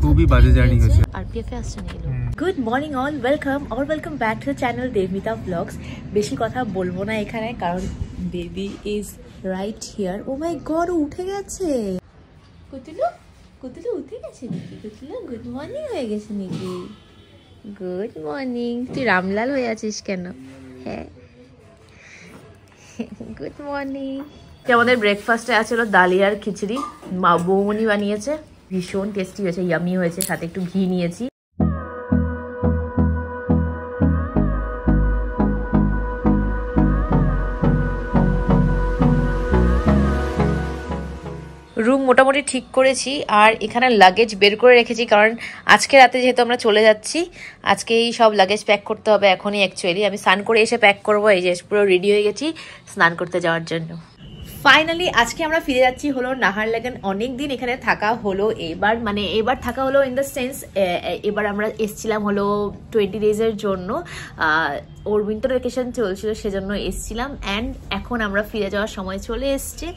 খুবই বাজে জার্নি হয়েছে। আরপিএফ এ আসছে নাকি? Good morning all, welcome back to channel Debmita blogs. বেশি কথা বলবো না এখানে, কারণ baby is right here. Oh my God, উঠে গেছে। কুতুলু উঠে গেছে নাকি? কুতুলু গুড মর্নিং হয়ে গেছে নাকি? Good morning. তুই রামলাল হয়ে আছিস কেন? হ্যাঁ, গুড মর্নিং। আমাদের ব্রেকফাস্টে আছে হলো ডালিয়ার খিচুড়ি, মা বৌমনি বানিয়েছে, ভীষণ টেস্টি হয়েছে, ইয়ামি হয়েছে, সাথে একটু ঘি নিয়েছি। রুম মোটামুটি ঠিক করেছি, আর এখানে লাগেজ বের করে রেখেছি, কারণ আজকে রাতে যেহেতু আমরা চলে যাচ্ছি, আজকেই সব লাগেজ প্যাক করতে হবে এখনই। অ্যাকচুয়ালি আমি স্নান করে এসে প্যাক করবো। এই যে পুরো রেডি হয়ে গেছি স্নান করতে যাওয়ার জন্য। ফাইনালি আজকে আমরা ফিরে যাচ্ছি হলো নাহারলাগুন। অনেকদিন এখানে থাকা হলো, এবার থাকা হলো ইন দ্য সেন্স, এবার আমরা এসছিলাম হলো 20 ডেজের জন্য। ওর উইন্টার ভ্যাকেশন চলছিল, সেজন্য এসছিলাম। অ্যান্ড এখন আমরা ফিরে যাওয়ার সময় চলে এসছে।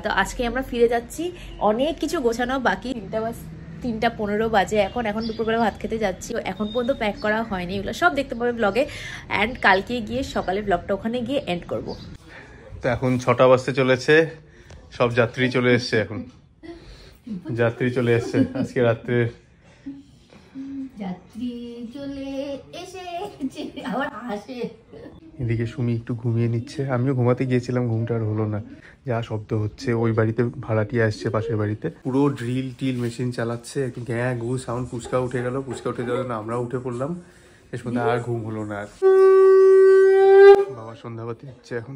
তো আজকে আমরা ফিরে যাচ্ছি, অনেক কিছু গোছানো বাকি। 3:15 বাজে এখন দুপুরবেলা ভাত খেতে যাচ্ছি। এখন পর্যন্ত প্যাক করা হয়নি, এগুলো সব দেখতে পাবে ব্লগে। অ্যান্ড কালকে গিয়ে সকালে ব্লগটা ওখানে গিয়ে এন্ড করবো। তো এখন 6টা বাজতে চলেছে, সব যাত্রী চলে এসছে। এখন যাত্রী চলে এসছে আজকে রাত্রে। যাত্রী চলে এসে আবার আসে। এদিকে সুমি একটু ঘুমিয়ে নিচ্ছে, আমিও ঘুমাতে গিয়েছিলাম, ঘুমটা আর হলো না। যা শব্দ হচ্ছে, ওই বাড়িতে ভাড়াটিয়া আসছে পাশের বাড়িতে, পুরো ড্রিল মেশিন চালাচ্ছে, একটু গ্যাঁ গু সাউন্ড। পুচকা উঠে গেল, পুচকা উঠে যাওয়ার জন্য আমরা উঠে পড়লাম। এর মধ্যে আর ঘুম হলো না। আর বাবা সন্ধ্যাবাতি দিচ্ছে এখন।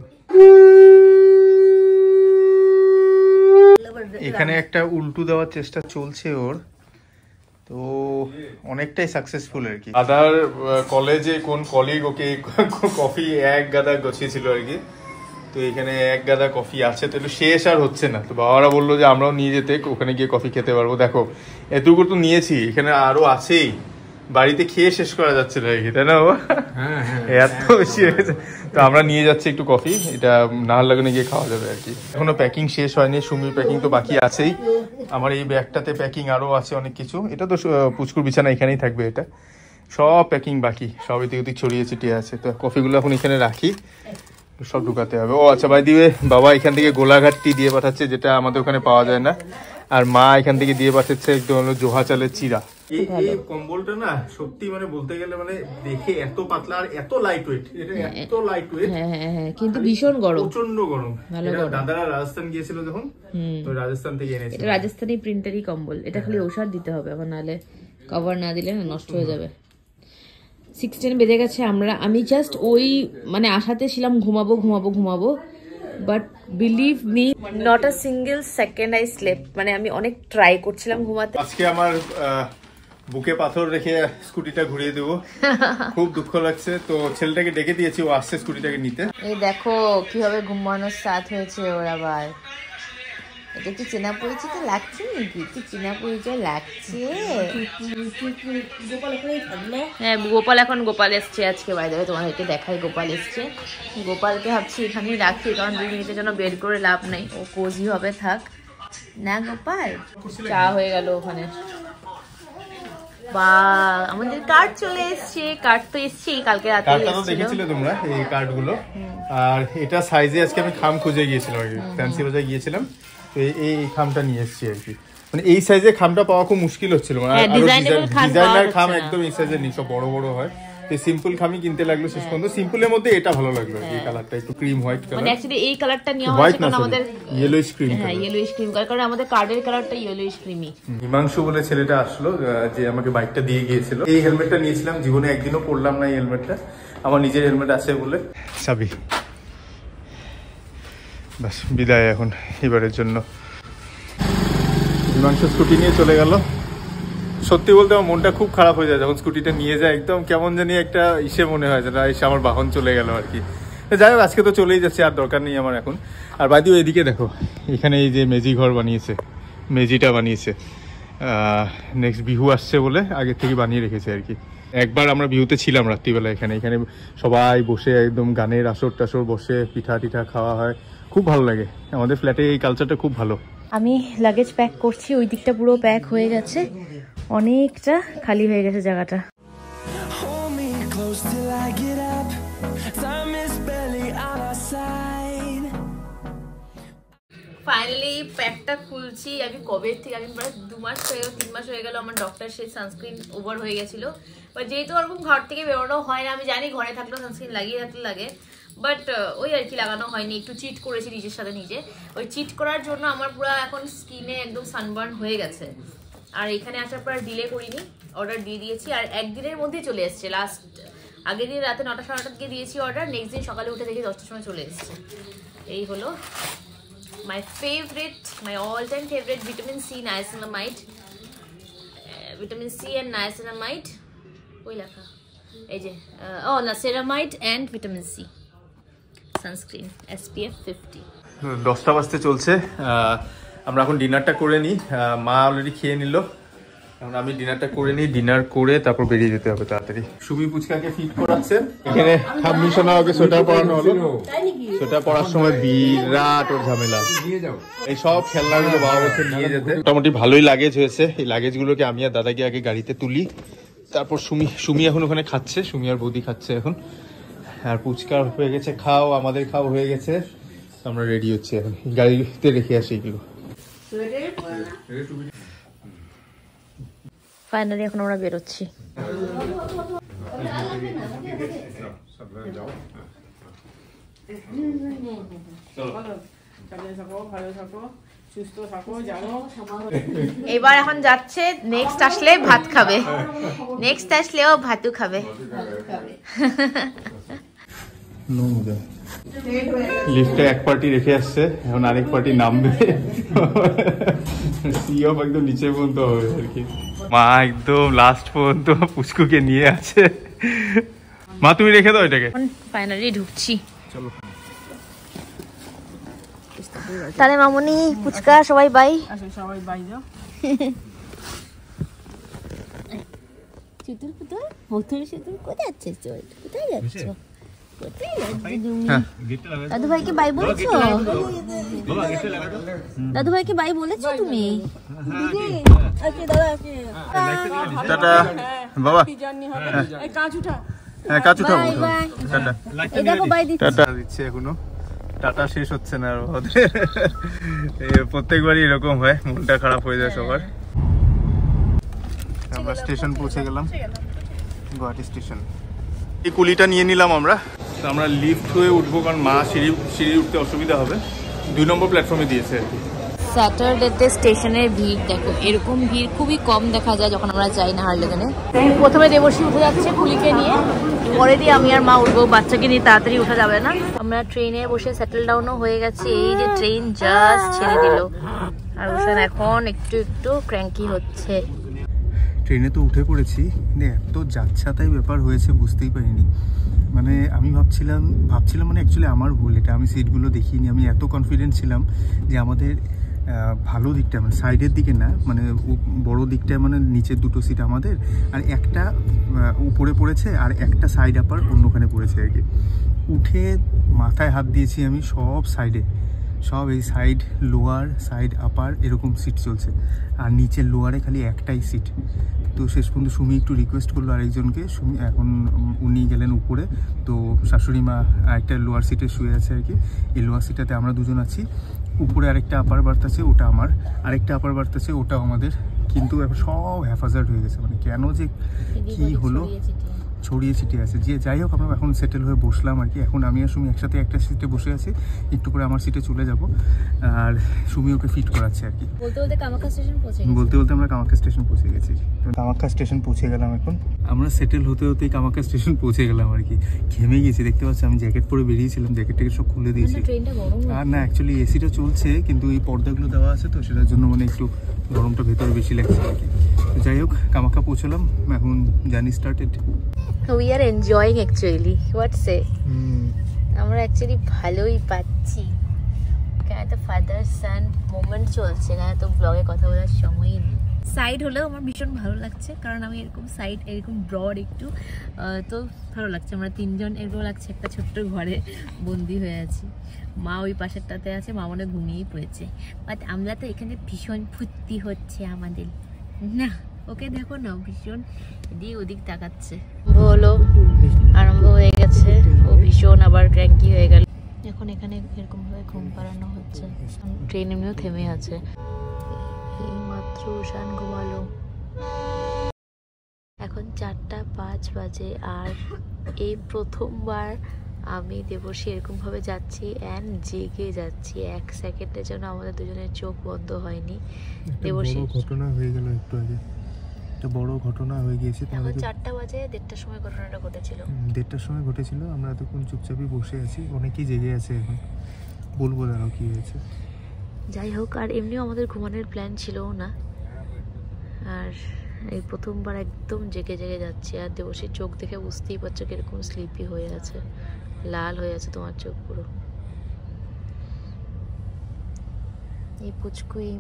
এখানে একটা উল্টু দেওয়ার চেষ্টা চলছে ওর, তো অনেকটাই সাকসেসফুল আর কি। আদার কলেজে কোন কলিগ ওকে কফি এক গাদা গছিয়েছিল আর কি, তো এখানে এক গাদা কফি আছে, তো একটু শেষ আর হচ্ছে না। তো বাবারা বললো যে আমরাও নিয়ে যেতে, ওখানে গিয়ে কফি খেতে পারবো। দেখো এতটুকু তো নিয়েছি, এখানে আরো আছেই, বাড়িতে খেয়ে শেষ করা যাচ্ছে না আর কি, তাই না বাবা? এত বেশি হয়েছে। তো আমরা নিয়ে যাচ্ছি একটু কফি, এটা নাহারলাগুনে গিয়ে খাওয়া যাবে আর কি। এখনো প্যাকিং শেষ হয়নি, সুমির প্যাকিং তো বাকি আছেই। আমার এই ব্যাগটাতে প্যাকিং আরো আছে অনেক কিছু। এটা তো পুচকুর বিছানা এখানেই থাকবে, এটা সব প্যাকিং বাকি, সব এদিক ওদিক ছড়িয়ে ছিটিয়ে আছে। তো কফিগুলো এখন এখানে রাখি, সব ঢুকাতে হবে। ও আচ্ছা, বাই দিবে বাবা এখান থেকে গোলাঘাট টি দিয়ে পাঠাচ্ছে, যেটা আমাদের ওখানে পাওয়া যায় না। আর মা এখান থেকে দিয়ে পাঠাচ্ছে একদম হলো জোহা চালের চিরা। এই কম্বলটা না সত্যি মানে বলতে গেলে মানে দেখে এত পাতলা আর এত লাইট ওয়েট, এটা এত লাইট ওয়েট, কিন্তু ভীষণ গরম, প্রচন্ড গরম। দাদারা রাজস্থান গিয়েছিল যখন, তো রাজস্থান থেকে এনেছিল। এটা রাজস্থানি প্রিন্টারি কম্বল, এটা খালি ওষার দিতে হবে, আবার নালে কভার না দিলে নষ্ট হয়ে যাবে। 16 বেজে গেছে। আমি জাস্ট ওই মানে আশাতে ছিলাম ঘুমাবো, but believe me, not a single second I slept. মানে আমি অনেক ট্রাই করছিলাম ঘুমাতে। আজকে আমার বুকে পাথর রেখে স্কুটিটা ঘুরিয়ে দেবো, খুব দুঃখ লাগছে। তো ছেলেটাকে ডেকে দিয়েছি, ও আসছে স্কুটিটাকে নিতে। এই দেখো কিভাবে ঘুমানোর স্টার্ট হয়েছে ওর আবার। এটা কি চেনা পরিচিত লাগছে নাকি? কি চেনা পরিচয় লাগছে? হ্যাঁ, গোপাল এসছে আজকে। বাইরে তোমাদেরকে দেখাই, গোপাল এসছে। গোপালকে ভাবছি এখানেই রাখি, কারণ 2 মিনিটের জন্য বের করে লাভ নাই, ও কোজি হবে থাক না। গোপাল চা হয়ে গেল ওখানে। বা আমাদের কার্ড চলে এসছে। কার্ড তো এসছেই, কালকে রাতে দেখেছিলে তোমরা এই কার্ডগুলো। আর এটা সাইজে আজকে আমি খাম খুঁজে গিয়েছিলাম আর কি, ফ্যান্সি বাজারে গিয়েছিলাম, তো এই খামটা নিয়ে এসেছি আর কি। মানে এই সাইজে খামটা পাওয়া খুব মুশকিল হচ্ছিল, মানে ডিজাইনার খাম একদম এই সাইজের নেই, সব বড় বড় হয়। তো সিম্পল খামই কিনতে লাগলো শেষ পর্যন্ত। সিম্পলের মধ্যে এটা ভালো লাগলো, এই কালারটা একটু ক্রিম হোয়াইট কালার। মানে অ্যাকচুয়ালি এই কালারটা নেওয়া হয়েছে কারণ আমাদের ইয়েলোইশ ক্রিম, হ্যাঁ ইয়েলোইশ ক্রিম কারণ আমাদের কার্ডের কালারটা ইয়েলোইশ ক্রিমি। হিমাংশু বলে ছেলেটা আসলো, যে আমাকে বাইকটা দিয়ে গিয়েছিল। এই হেলমেটটা নিয়েছিলাম, জীবনে একদিনও পরলাম না এই হেলমেটটা, আমার নিজের হেলমেট আছে বলে। চাবি বাস, বিদায় এখন এবারের জন্য। হিমাংশু স্কুটি নিয়ে চলে গেল। সত্যি বলতে আমার মনটা খুব খারাপ হয়ে যায় যখন স্কুটিটা নিয়ে যায়, একদম কেমন জানি একটা ইসে মনে হয়, যেটা এসে আমার বাহন চলে গেল আর কি। যাই হোক, আজকে তো চলেই যাচ্ছে, আর দরকার নেই আমার এখন। আর বাইদিও এদিকে দেখো, এখানে এই যে মেজি ঘর বানিয়েছে, মেজিটা বানিয়েছে। নেক্সট বিহু আসছে বলে আগের থেকে বানিয়ে রেখেছে আর কি। একবার আমরা বিহুতে ছিলাম রাত্রিবেলা, এখানে সবাই বসে একদম গানের আসর টাসর বসে পিঠা টিঠা খাওয়া হয়, খুব ভালো লাগে। আমাদের ফ্ল্যাটে এই কালচারটা খুব ভালো। আমি লাগেজ প্যাক করছি, ওই দিকটা পুরো প্যাক হয়ে গেছে, অনেকটা খালি হয়ে গেছে জায়গাটা। ফাইনালি প্যাকটা খুলছি। আমি কবে থেকে, আমি প্রায় 2 মাস হয়ে 3 মাস হয়ে গেল আমার ডক্টর সেই সানস্ক্রিন ওভার হয়ে গেছিলো। বাট যেহেতু ওরকম ঘর থেকে বেরোনো হয় না, আমি জানি ঘরে থাকলেও সানস্ক্রিন লাগিয়ে থাকলে লাগে, বাট ওই আর কি লাগানো হয়নি। একটু চিট করেছি নিজের সাথে নিজে। ওই চিট করার জন্য আমার পুরো এখন স্কিনে একদম সানবার্ন হয়ে গেছে। আর এখানে আসার পর ডিলে করিনি, অর্ডার দিয়ে দিয়েছি আর একদিনের মধ্যেই চলে এসছে। আগের দিন রাতে 9টা সাড়ে 9টার দিকে দিয়েছি অর্ডার, নেক্সট দিন সকালে উঠে দেখি 10টার সময় চলে এসছে। এই হলো my favorite, my all-time favorite vitamin C niacinamide, vitamin C and niacinamide ওই লেখা এই যে niacinamide and vitamin C sunscreen SPF 50। 10টা বাজতে চলছে। আমরা এখন ডিনারটা করে নিই। মা অলরেডি খেয়ে নিল, এখন আমি ডিনারটা করে নিই। ডিনার করে তারপর বেরিয়ে যেতে হবে তাড়াতাড়ি। সুমি পুচকাকে ফিট করাচ্ছে। এখানে মিশনা ওকে সোয়েটার পরানো হলো। সোয়েটার পরার সময় বিরাট ওর ঝামেলা। এই সব খেলনাগুলো বাবা বলছে নিয়ে যেতে। মোটামুটি ভালোই লাগেজ হয়েছে। এই লাগেজগুলোকে আমি আর দাদাকে আগে গাড়িতে তুলি, তারপর সুমি এখন ওখানে খাচ্ছে। সুমি আর বৌদি খাচ্ছে এখন। আর পুচকার হয়ে গেছে খাও, আমাদের খাও হয়ে গেছে। আমরা রেডি হচ্ছি এখন, গাড়িতে রেখে আসি এগুলো। ফাইনালি এখন আমরা বেরোচ্ছি। এবার এখন যাচ্ছে, নেক্সট আসলে ভাত খাবে, নেক্সট আসলেও ভাতও খাবে। লিফটে এক পার্টি রেখে আসছে, এখন আরেক পার্টি নামবে। একদম নিচে পর্যন্ত হবে আর কি। মা একদম লাস্ট পর্যন্ত পুচকুকে নিয়ে আছে। মা তুমি রেখে দাও এটাকে। ফাইনালি ঢুকছি। চলো তাহলে মামুনি পুচকা সবাই বাই। সবাই বাই যাও। চিতুর পুতুল মথুর সিতুর কোথায় যাচ্ছিস তুই? কোথায় যাচ্ছ? কোথায় যাচ্ছ তুমি? দাদু ভাইকে বাই বলেছো? দাদু ভাইকে বাই বলেছো তুমি? আজকে দাদা আজকে টাটা বাবা। এই কাজ উঠা। হ্যাঁ কাজ উঠাবো। টাটা। এই দেখো বাই দিচ্ছি। টাটা দিচ্ছে এখনো, টাটা শেষ হচ্ছে না ওদের। প্রত্যেকবারই এরকম হয়, মনটা খারাপ হয়ে যায় সবার। আমরা স্টেশন পৌঁছে গেলাম, গুয়াহাটি স্টেশন। এই কুলিটা নিয়ে নিলাম আমরা। আমরা লিফট হয়ে উঠবো, কারণ মা সিঁড়ি উঠতে অসুবিধা হবে। 2 নম্বর প্ল্যাটফর্মে দিয়েছে আর কি। স্যাটারডেতে স্টেশনের ভিড় দেখো, এরকম ভিড় খুবই কম দেখা যায় যখন আমরা যাই নাহারলাগুনে। প্রথমে দেবশ্রী উঠে যাচ্ছে কুলিকে নিয়ে, পরে দিয়ে আমি আর মা উঠবো। বাচ্চাকে নিয়ে তাড়াতাড়ি উঠা যাবে না। আমরা ট্রেনে বসে সেটেল ডাউনও হয়ে গেছে। এই যে ট্রেন জাস্ট ছেড়ে দিল, আর ওখানে এখন একটু একটু ক্র্যাঙ্কি হচ্ছে। ট্রেনে তো উঠে পড়েছি, কিন্তু এত যাচ্ছাতাই ব্যাপার হয়েছে বুঝতেই পারিনি। মানে আমি ভাবছিলাম মানে অ্যাকচুয়ালি আমার ভুল এটা, আমি সিটগুলো দেখিনি। আমি এত কনফিডেন্ট ছিলাম যে আমাদের ভালো দিকটা মানে সাইডের দিকে না, মানে বড় দিকটা, মানে নিচের 2টো সিট আমাদের, আর একটা উপরে পড়েছে আর একটা সাইড আপার অন্যখানে পড়েছে আর কি। উঠে মাথায় হাত দিয়েছি আমি, সব সাইডে, সব এই সাইড লোয়ার সাইড আপার এরকম সিট চলছে, আর নিচের লোয়ারে খালি একটাই সিট। তো শেষ পর্যন্ত সুমি একটু রিকোয়েস্ট করলো আরেকজনকে, সুমি এখন উনি গেলেন উপরে, তো শাশুড়ি মা একটা লোয়ার সিটে শুয়ে আছে আর কি। এই লোয়ার সিটটাতে আমরা 2জন আছি। উপরে আরেকটা আপার বার্থ আছে, ওটা আমার, আরেকটা আপার বার্থ আছে, ওটাও আমাদের। কিন্তু এখন সব হ্যাফাজার্ড হয়ে গেছে, মানে কেন যে কি হলো, ছড়িয়ে ছিটিয়ে আছে। যে যাই হোক, আমরা এখন সেটেল হয়ে বসলাম আর কি। এখন আমি আর সুমি একসাথে একটা সিটে বসে আছি, একটু করে আমার সিটে চলে যাব। আর সুমি ওকে ফিট করাচ্ছে আর কি। বলতে বলতে কামাখ্যা স্টেশন পৌঁছে আমরা কামাখ্যা স্টেশন পৌঁছে গেছি। কামাখ্যা স্টেশন পৌঁছে গেলাম এখন আমরা। সেটেল হতে হতেই কামাখ্যা স্টেশন পৌঁছে গেলাম আর কি। ঘেমে গেছি, দেখতে পাচ্ছি। আমি জ্যাকেট পরে বেরিয়েছিলাম, জ্যাকেট সব খুলে দিয়েছি। আর না, অ্যাকচুয়ালি এসিটা চলছে, কিন্তু এই পর্দাগুলো দেওয়া আছে তো সেটার জন্য মানে একটু গরমটা ভেতরে বেশি লাগছে আর কি। যাই হোক, কামাখ্যা পৌঁছলাম, এখন journey started. We are enjoying actually. What say? আমরা অ্যাকচুয়ালি ভালোই পাচ্ছি। কেন তো ফাদার সান মোমেন্ট চলছে না, তো ব্লগে কথা বলার সময়ই নেই। সাইড হলেও আমার ভীষণ ভালো লাগছে, কারণ আমি এরকম সাইড এরকম ব্রড একটু, তো ভালো লাগছে। আমরা 3জন এরকম লাগছে একটা ছোট্ট ঘরে বন্দি হয়ে আছি। মা ওই পাশেরটাতে আছে, মা মনে ঘুমিয়েই পড়েছে। বাট আমরা তো এখানে ভীষণ ফুর্তি হচ্ছে আমাদের, না ওকে দেখো না ভীষণ এদিক ওদিক তাকাচ্ছে। হলো আরম্ভ হয়ে গেছে, ও ভীষণ আবার ক্র্যাঙ্কি হয়ে গেল। এখন এখানে এরকম ভাবে ঘুম পাড়ানো হচ্ছে, ট্রেন এমনিও থেমে আছে। এই মাত্র উষান ঘুমালো, এখন 4:05 বাজে। আর এই প্রথমবার আমি দেবর্ষী এরকম ভাবে যাচ্ছি এন্ড জেগে যাচ্ছি। 1 সেকেন্ডের জন্য আমাদের দুজনের চোখ বন্ধ হয়নি। দেবর্ষী ঘটনা হয়ে গেল একটু আগে, একটা বড় ঘটনা হয়ে গিয়েছে। এখন 4টা বাজে, 1:30টার সময় ঘটনাটা ঘটেছিল। 1:30টার সময় ঘটেছিল। আমরা তখন চুপচাপই বসে আছি, অনেকেই জেগে আছে। এখন বলবো দাঁড়াও কি হয়েছে। যাই হোক, আর এমনিও আমাদের ঘুমানোর প্ল্যান ছিল না, আর এই প্রথমবার একদম জেগে জেগে যাচ্ছি। আর দেবর্ষীর চোখ দেখে বুঝতেই পারছো কিরকম স্লিপি হয়ে আছে, লাল হয়ে আছে তোমার চোখ পুরো। এই পুচকু এই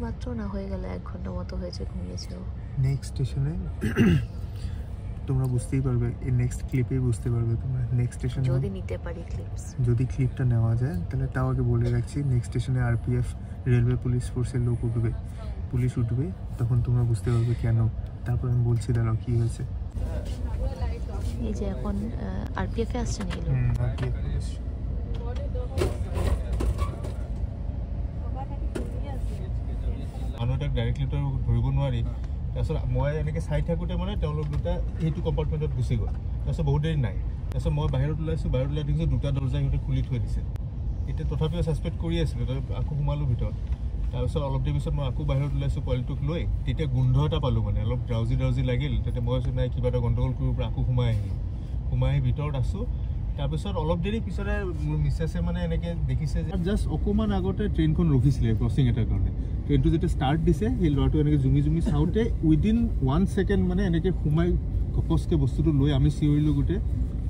মাত্র না হয়ে গেল 1 ঘন্টা মতো হয়েছে ঘুমিয়েছে। নেক্সট স্টেশনে তোমরা বুঝতেই পারবে, এই নেক্সট ক্লিপেই বুঝতে পারবে তোমরা। নেক্সট স্টেশনে যদি নিতে পারি ক্লিপস, যদি ক্লিপটা নেওয়া যায় তাহলে তাও আগে বলে রাখছি, নেক্সট স্টেশনে আরপিএফ রেলওয়ে পুলিশ ফোর্সের লোক উঠবে, পুলিশ উঠবে, তখন তোমরা বুঝতে পারবে কেন। তারপর আমি বলছি দাঁড়াও কি হয়েছে। এই যে এখন আরপিএফ এ আসছে না, এলো আরপিএফ পুলিশ। মানুহটাক ডাইৰেক্টলি তো ধৰিব নোৱাৰি। তাৰপিছত মই এনেকৈ চাই থাকোঁতে মানে তেওঁলোক দুটা সেইটো কম্পাৰ্টমেণ্টত গুচি গ'ল। তাৰপিছত বহুত দেৰি নাই, তাৰপিছত মই বাহিৰত ওলাইছোঁ, বাহিৰত ওলাই দেখিছোঁ 2টা দৰ্জা সিহঁতে খুলি থৈ দিছে। এতিয়া তথাপিও ছাছপেক্ট কৰি আছিলোঁ, তাৰপিছত আকৌ সোমালোঁ ভিতৰত। তাৰপিছত অলপ দেৰি পিছত মই আকৌ বাহিৰত ওলাইছোঁ পোৱালিটোক লৈ, তেতিয়া গোন্ধ এটা পালোঁ, মানে অলপ ড্ৰাউজি লাগিল। তেতিয়া মই ভাবিছোঁ নাই কিবা এটা গণ্ডগোল কৰিব পৰা, আকৌ সোমাই আহিলোঁ। সোমাই আহি ভিতৰত আছোঁ। তাৰপিছত অলপ দেৰি পিছতে মোৰ মিছেছে মানে এনেকৈ দেখিছে যে জাষ্ট অকণমান আগতে ট্ৰেইনখন ৰখিছিলে ক্ৰছিং এটাৰ কাৰণে। ট্ৰেইনটো যেতিয়া ষ্টাৰ্ট দিছে, সেই ল'ৰাটো এনেকৈ জুমি চাওঁতে উইদিন 1 ছেকেণ্ড মানে এনেকৈ সোমাই ঘপচকৈ বস্তুটো লৈ আমি চিঞৰিলোঁ গোটেই,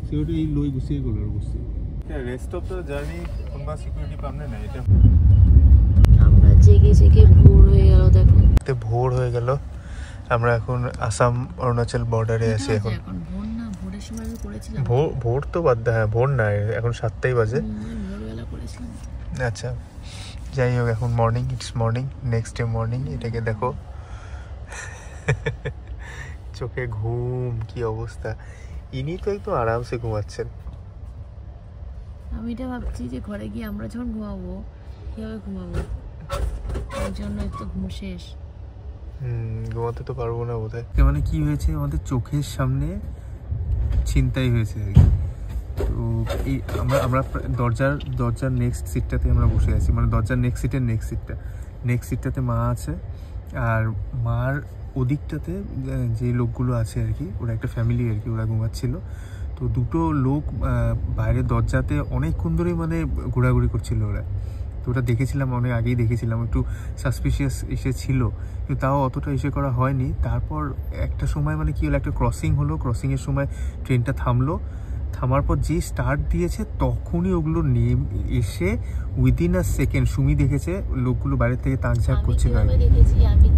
চিঞৰতে এই লৈ গুচিয়ে গ'ল আৰু বস্তু। এতিয়া ৰেষ্ট অফ দ্য জাৰ্ণি কোনোবা চিকিউৰিটি পামনে নাই? এতিয়া আমরা জেগে ভোর হয়ে গেল। দেখো ভোর হয়ে গেল, আমরা এখন আসাম অরুণাচল বর্ডারে আছি। এখন ভোর না, ভোরের সময় আমি করেছিলাম। ভোর তো বাদ, হ্যাঁ ভোর না, এখন 7টাই বাজে। ভোরবেলা করেছিলাম। আচ্ছা যাই হোক, এখন morning, it's morning, next day morning. এটাকে দেখো, চোখে ঘুম, কি অবস্থা। ইনি তো একটু আরামসে ঘুমাচ্ছেন। আমি এটা ভাবছি যে ঘরে গিয়ে আমরা যখন ঘুমাবো কিভাবে ঘুমাবো, ওই জন্য তো ঘুম শেষ। ঘুমাতে তো পারবো না বোধহয়। মানে কি হয়েছে, আমাদের চোখের সামনে ছিনতাই হয়েছে আর কি। তো এই আমরা দরজার নেক্সট সিটটাতে আমরা বসে আছি, মানে দরজার নেক্সট সিটটাতে মা আছে। আর মার ওদিকটাতে যে লোকগুলো আছে আর কি, ওরা একটা ফ্যামিলি আর কি, ওরা ঘুমাচ্ছিল। তো 2টো লোক বাইরের দরজাতে অনেকক্ষণ ধরেই মানে ঘোরাঘুরি করছিল ওরা। তো ওটা দেখেছিলাম, অনেক আগেই দেখেছিলাম, একটু সাসপিশিয়াস এসে ছিল, কিন্তু তাও অতটা এসে করা হয়নি। তারপর একটা সময় মানে কি হলো, একটা ক্রসিং হলো, ক্রসিংয়ের সময় ট্রেনটা থামার পর যে স্টার্ট দিয়েছে তখনই ওগুলো এসে উইদিন আ সেকেন্ড সুমি দেখেছে লোকগুলো বাইরে থেকে তাকঝাক করছিল। আমি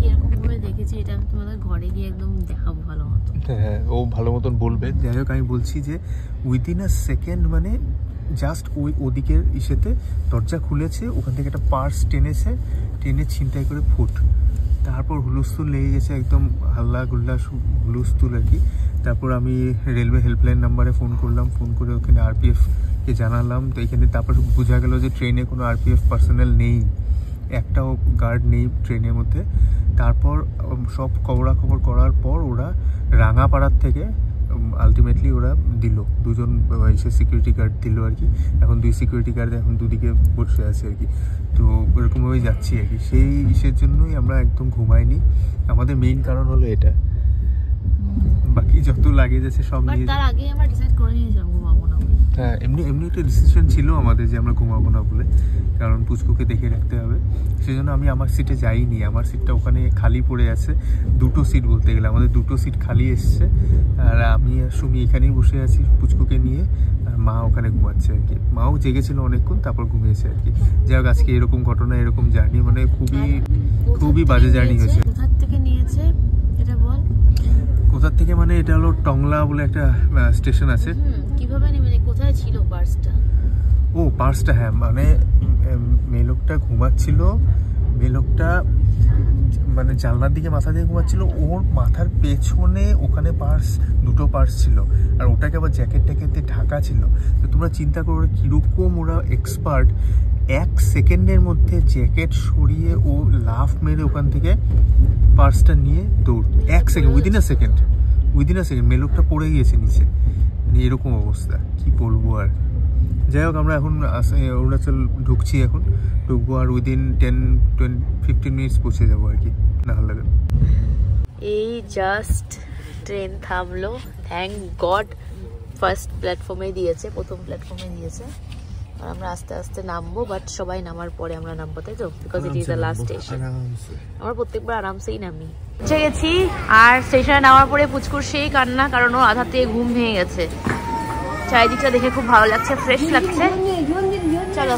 কিরকম ভাবে দেখেছি এটা আমি তোমাদের ঘরে গিয়ে একদম দেখাবো ভালো মতো। হ্যাঁ, ও ভালো মতন বলবে। যাই হোক, আমি বলছি যে উইদিন আ সেকেন্ড মানে জাস্ট ওদিকের ইসেতে দরজা খুলেছে, ওখান থেকে একটা পার্স টেনে ছিনতাই করে তারপর হুলস্থুল লেগে গেছে, একদম হাল্লা গুল্লা হুলস্থুল আর কি। তারপর আমি রেলওয়ে হেল্পলাইন নাম্বারে ফোন করে ওখানে আরপিএফকে জানালাম। তো এখানে তারপর বোঝা গেল যে ট্রেনে কোনো আরপিএফ পার্সোনাল নেই, একটাও গার্ড নেই ট্রেনের মধ্যে। তারপর সব খবরাখবর করার পর ওরা রাঙাপাড়ার থেকে আলটিমেটলি ওরা দিল, 2জন এসে সিকিউরিটি গার্ড দিল আর কি। এখন 2 সিকিউরিটি গার্ড এখন দুদিকে বসে আছে আর কি। তো ওরকমভাবেই যাচ্ছি আর কি। সেই ইসের জন্যই আমরা একদম ঘুমাইনি, আমাদের মেইন কারণ হলো এটা। বাকি যত লাগেজ আছে সব নিয়ে, তার আগে আমরা ডিসাইড করে নিয়েছিলাম ঘুমাবো না। হ্যাঁ, এমনি একটা ডিসিশন ছিল আমাদের যে আমরা ঘুমাবো না বলে, কারণ পুচকুকে দেখে রাখতে হবে। সেই জন্য আমি আমার সিটে যাইনি, আমার সিটটা ওখানে খালি পড়ে আছে। 2টো সিট বলতে গেলে আমাদের 2টো সিট খালি এসছে। আর আমি আর সুমি এখানেই বসে আছি পুচকুকে নিয়ে, আর মা ওখানে ঘুমাচ্ছে আর কি। মাও জেগেছিল অনেকক্ষণ, তারপর ঘুমিয়েছে আর কি। যাই হোক, আজকে এরকম ঘটনা, এরকম জার্নি, মানে খুবই বাজে জার্নি হয়েছে। কোথা থেকে নিয়েছে এটা বল। কোথার থেকে মানে এটা হলো টংলা বলে একটা স্টেশন আছে। কিভাবে মানে কোথায় ছিল পার্সটা? পার্সটা, হ্যাঁ, মানে মেয়ে লোকটা ঘুমাচ্ছিল, মেয়ে লোকটা মানে জানলার দিকে মাথা দিয়ে ঘুমাচ্ছিল, ওর মাথার পেছনে ওখানে দুটো পার্স ছিল, আর ওটাকে আবার জ্যাকেট ট্যাকেটে ঢাকা ছিল। তো তোমরা চিন্তা করো কিরকম ওরা এক্সপার্ট, 1 সেকেন্ডের মধ্যে জ্যাকেট সরিয়ে ও লাফ মেরে ওখান থেকে পার্সটা নিয়ে দৌড়। 1 সেকেন্ড, উইদিন আ সেকেন্ড মেলোকটা পড়ে গিয়েছে নিচে। মানে এরকম অবস্থা, কি বলবো আর। যাই হোক, আমরা এখন অরুণাচল ঢুকবো আর উইদিন 10-15 মিনিটস পৌঁছে যাবো আর কি, না হলে। এই জাস্ট ট্রেন থামলো, থ্যাংক গড। ফার্স্ট প্ল্যাটফর্মে দিয়েছে, প্রথম প্ল্যাটফর্মে দিয়েছে। আর আমরা আস্তে আস্তে নামবো, বাট সবাই নামার পরে আমরা নামবো, তাই তো? Because it is the last station. আমরা প্রত্যেকবার আরামসেই নামি। পৌঁছে গেছি, আর স্টেশনে নামার পরে পুচকুর সেই কান্না, কারণ ও আধা থেকে ঘুম ভেঙে গেছে। চারিদিকটা দেখে খুব ভালো লাগছে, ফ্রেশ লাগছে। চলো